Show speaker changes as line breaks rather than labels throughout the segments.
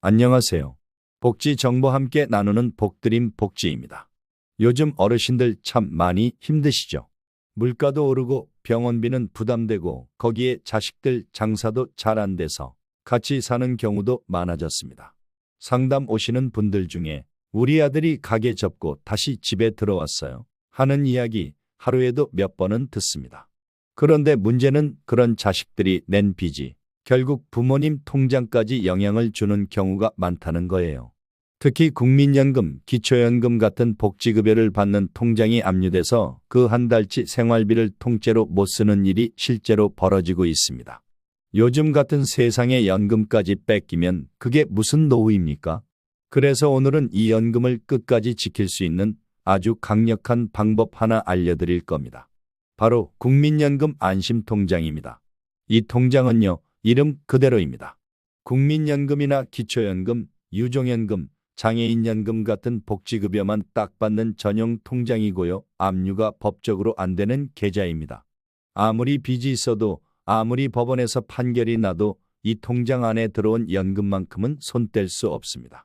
안녕하세요. 복지 정보 함께 나누는 복드림 복지입니다. 요즘 어르신들 참 많이 힘드시죠? 물가도 오르고 병원비는 부담되고 거기에 자식들 장사도 잘 안 돼서 같이 사는 경우도 많아졌습니다. 상담 오시는 분들 중에 우리 아들이 가게 접고 다시 집에 들어왔어요 하는 이야기 하루에도 몇 번은 듣습니다. 그런데 문제는 그런 자식들이 낸 빚이 결국 부모님 통장까지 영향을 주는 경우가 많다는 거예요. 특히 국민연금, 기초연금 같은 복지급여를 받는 통장이 압류돼서 그 한 달치 생활비를 통째로 못 쓰는 일이 실제로 벌어지고 있습니다. 요즘 같은 세상에 연금까지 뺏기면 그게 무슨 노후입니까? 그래서 오늘은 이 연금을 끝까지 지킬 수 있는 아주 강력한 방법 하나 알려드릴 겁니다. 바로 국민연금 안심통장입니다. 이 통장은요, 이름 그대로입니다. 국민연금이나 기초연금, 유종연금, 장애인연금 같은 복지급여만 딱 받는 전용 통장이고요. 압류가 법적으로 안 되는 계좌입니다. 아무리 빚이 있어도 아무리 법원에서 판결이 나도 이 통장 안에 들어온 연금만큼은 손 뗄 수 없습니다.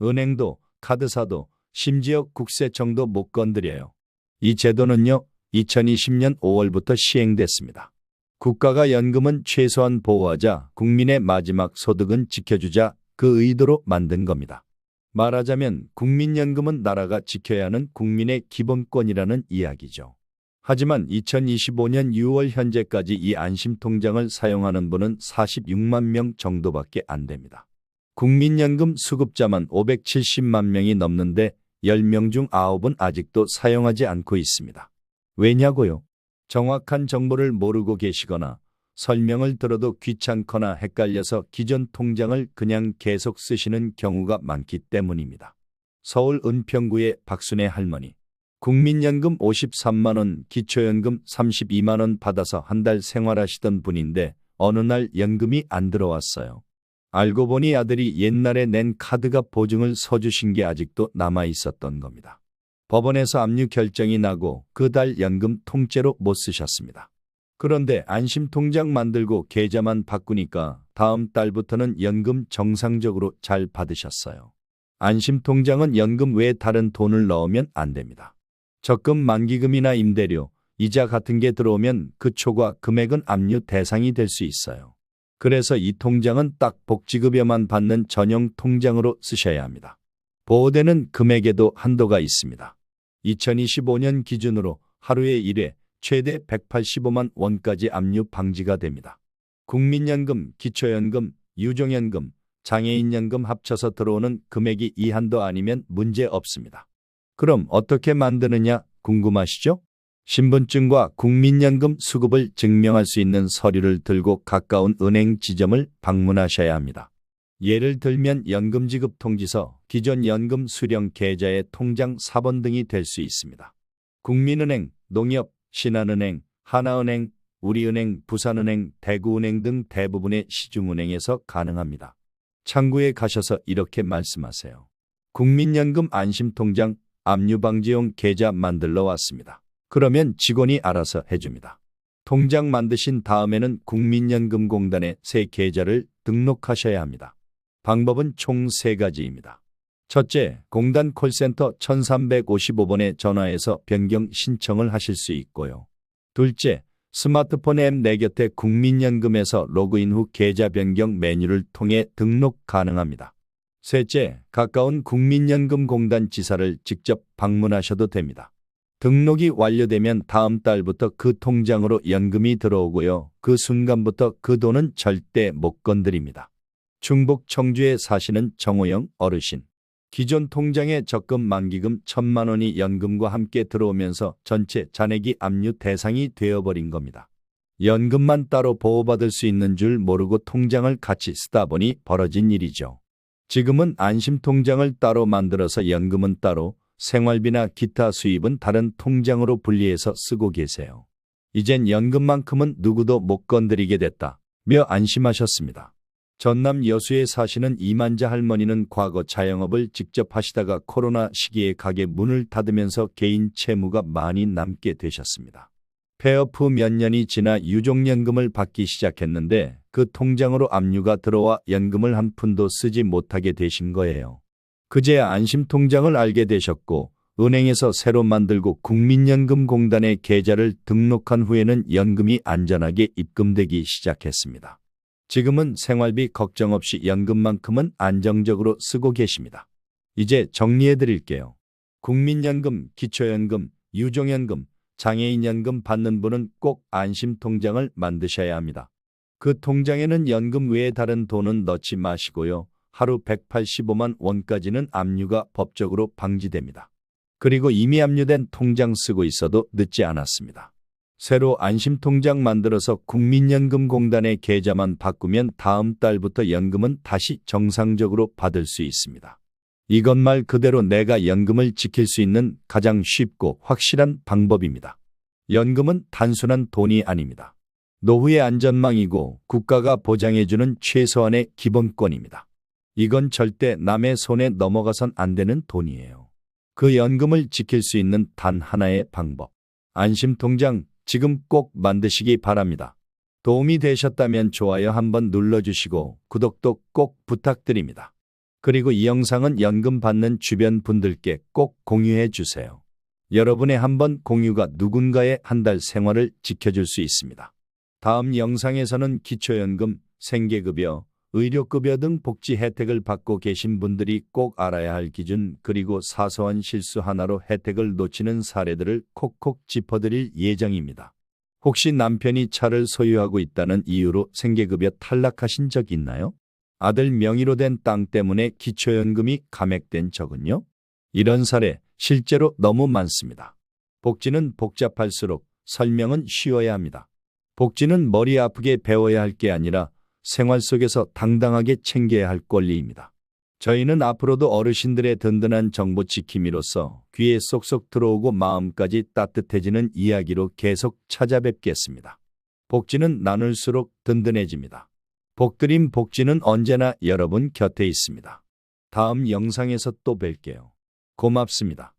은행도 카드사도 심지어 국세청도 못 건드려요. 이 제도는요, 2020년 5월부터 시행됐습니다. 국가가 연금은 최소한 보호하자, 국민의 마지막 소득은 지켜주자 그 의도로 만든 겁니다. 말하자면 국민연금은 나라가 지켜야 하는 국민의 기본권이라는 이야기죠. 하지만 2025년 6월 현재까지 이 안심통장을 사용하는 분은 46만 명 정도밖에 안 됩니다. 국민연금 수급자만 570만 명이 넘는데 10명 중 9은 아직도 사용하지 않고 있습니다. 왜냐고요? 정확한 정보를 모르고 계시거나 설명을 들어도 귀찮거나 헷갈려서 기존 통장을 그냥 계속 쓰시는 경우가 많기 때문입니다. 서울 은평구의 박순애 할머니. 국민연금 53만 원, 기초연금 32만 원 받아서 한 달 생활하시던 분인데 어느 날 연금이 안 들어왔어요. 알고 보니 아들이 옛날에 낸 카드값 보증을 서주신 게 아직도 남아 있었던 겁니다. 법원에서 압류 결정이 나고 그 달 연금 통째로 못 쓰셨습니다. 그런데 안심통장 만들고 계좌만 바꾸니까 다음 달부터는 연금 정상적으로 잘 받으셨어요. 안심통장은 연금 외에 다른 돈을 넣으면 안 됩니다. 적금 만기금이나 임대료, 이자 같은 게 들어오면 그 초과 금액은 압류 대상이 될 수 있어요. 그래서 이 통장은 딱 복지급여만 받는 전용 통장으로 쓰셔야 합니다. 보호되는 금액에도 한도가 있습니다. 2025년 기준으로 하루에 1회 최대 185만 원까지 압류 방지가 됩니다. 국민연금, 기초연금, 유종연금, 장애인연금 합쳐서 들어오는 금액이 이 한도 아니면 문제 없습니다. 그럼 어떻게 만드느냐 궁금하시죠? 신분증과 국민연금 수급을 증명할 수 있는 서류를 들고 가까운 은행 지점을 방문하셔야 합니다. 예를 들면 연금지급 통지서, 기존 연금 수령 계좌의 통장 사본 등이 될 수 있습니다. 국민은행, 농협, 신한은행, 하나은행, 우리은행, 부산은행, 대구은행 등 대부분의 시중은행에서 가능합니다. 창구에 가셔서 이렇게 말씀하세요. 국민연금 안심통장 압류방지용 계좌 만들러 왔습니다. 그러면 직원이 알아서 해줍니다. 통장 만드신 다음에는 국민연금공단에 새 계좌를 등록하셔야 합니다. 방법은 총 3가지입니다. 첫째, 공단 콜센터 1355번에 전화해서 변경 신청을 하실 수 있고요. 둘째, 스마트폰 앱 내 곁에 국민연금에서 로그인 후 계좌 변경 메뉴를 통해 등록 가능합니다. 셋째, 가까운 국민연금공단 지사를 직접 방문하셔도 됩니다. 등록이 완료되면 다음 달부터 그 통장으로 연금이 들어오고요. 그 순간부터 그 돈은 절대 못 건드립니다. 충북 청주에 사시는 정호영 어르신. 기존 통장에 적금 만기금 1,000만 원이 연금과 함께 들어오면서 전체 잔액이 압류 대상이 되어버린 겁니다. 연금만 따로 보호받을 수 있는 줄 모르고 통장을 같이 쓰다 보니 벌어진 일이죠. 지금은 안심통장을 따로 만들어서 연금은 따로, 생활비나 기타 수입은 다른 통장으로 분리해서 쓰고 계세요. 이젠 연금만큼은 누구도 못 건드리게 됐다며 안심하셨습니다. 전남 여수에 사시는 이만자 할머니는 과거 자영업을 직접 하시다가 코로나 시기에 가게 문을 닫으면서 개인 채무가 많이 남게 되셨습니다. 폐업 후 몇 년이 지나 유종연금을 받기 시작했는데 그 통장으로 압류가 들어와 연금을 한 푼도 쓰지 못하게 되신 거예요. 그제야 안심통장을 알게 되셨고 은행에서 새로 만들고 국민연금공단에 계좌를 등록한 후에는 연금이 안전하게 입금되기 시작했습니다. 지금은 생활비 걱정 없이 연금만큼은 안정적으로 쓰고 계십니다. 이제 정리해 드릴게요. 국민연금, 기초연금, 유종연금, 장애인연금 받는 분은 꼭 안심통장을 만드셔야 합니다. 그 통장에는 연금 외에 다른 돈은 넣지 마시고요. 하루 185만 원까지는 압류가 법적으로 방지됩니다. 그리고 이미 압류된 통장 쓰고 있어도 늦지 않았습니다. 새로 안심통장 만들어서 국민연금공단의 계좌만 바꾸면 다음 달부터 연금은 다시 정상적으로 받을 수 있습니다. 이건 말 그대로 내가 연금을 지킬 수 있는 가장 쉽고 확실한 방법입니다. 연금은 단순한 돈이 아닙니다. 노후의 안전망이고 국가가 보장해주는 최소한의 기본권입니다. 이건 절대 남의 손에 넘어가선 안 되는 돈이에요. 그 연금을 지킬 수 있는 단 하나의 방법. 안심통장 지금 꼭 만드시기 바랍니다. 도움이 되셨다면 좋아요 한번 눌러주시고 구독도 꼭 부탁드립니다. 그리고 이 영상은 연금 받는 주변 분들께 꼭 공유해 주세요. 여러분의 한 번 공유가 누군가의 한 달 생활을 지켜줄 수 있습니다. 다음 영상에서는 기초연금, 생계급여, 의료급여 등 복지 혜택을 받고 계신 분들이 꼭 알아야 할 기준 그리고 사소한 실수 하나로 혜택을 놓치는 사례들을 콕콕 짚어드릴 예정입니다. 혹시 남편이 차를 소유하고 있다는 이유로 생계급여 탈락하신 적 있나요? 아들 명의로 된 땅 때문에 기초연금이 감액된 적은요? 이런 사례 실제로 너무 많습니다. 복지는 복잡할수록 설명은 쉬워야 합니다. 복지는 머리 아프게 배워야 할 게 아니라 생활 속에서 당당하게 챙겨야 할 권리입니다. 저희는 앞으로도 어르신들의 든든한 정보 지킴이로서 귀에 쏙쏙 들어오고 마음까지 따뜻해지는 이야기로 계속 찾아뵙겠습니다. 복지는 나눌수록 든든해집니다. 복드림 복지는 언제나 여러분 곁에 있습니다. 다음 영상에서 또 뵐게요. 고맙습니다.